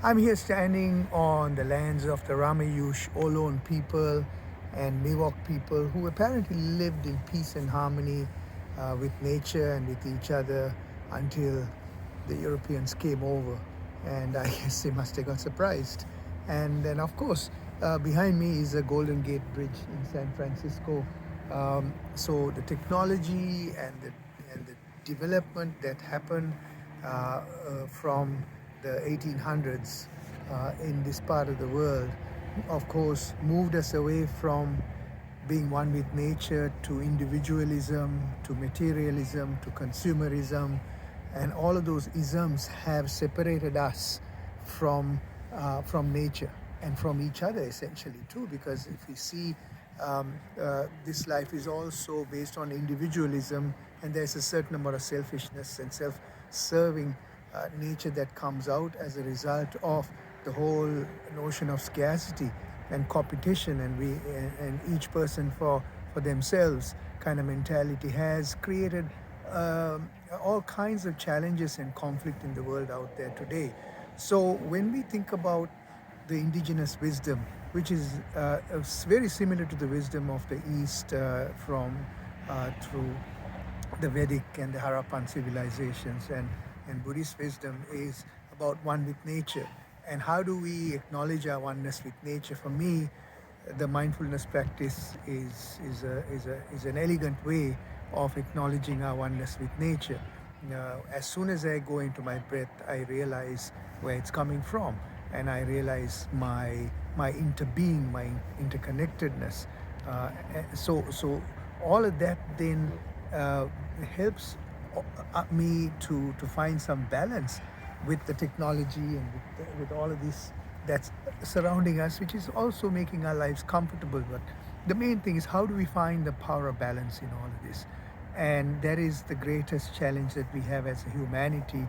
I'm here standing on the lands of the Ramayush Olon people and Miwok people who apparently lived in peace and harmony with nature and with each other until the Europeans came over. And I guess they must have got surprised. And then, of course, behind me is the Golden Gate Bridge in San Francisco. So the technology and the development that happened from the 1800s in this part of the world, of course, moved us away from being one with nature to individualism, to materialism, to consumerism, and all of those isms have separated us from nature and from each other essentially too. Because if we see this life is also based on individualism, and there's a certain amount of selfishness and self-serving nature that comes out as a result of the whole notion of scarcity and competition, and each person for themselves kind of mentality has created all kinds of challenges and conflict in the world out there today. So when we think about the indigenous wisdom, which is very similar to the wisdom of the East from through the Vedic and the Harappan civilizations, and Buddhist wisdom is about one with nature. And how do we acknowledge our oneness with nature? For me, the mindfulness practice is an elegant way of acknowledging our oneness with nature. As soon as I go into my breath, I realize where it's coming from, and I realize my interbeing, my interconnectedness. So all of that then helps me to find some balance with the technology and with all of this that's surrounding us, which is also making our lives comfortable. But the main thing is, how do we find the power of balance in all of this? And that is the greatest challenge that we have as a humanity,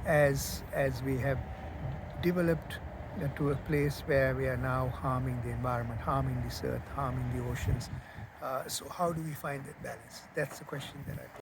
as we have developed to a place where we are now harming the environment, harming this earth, harming the oceans. So how do we find that balance? That's the question that I pose.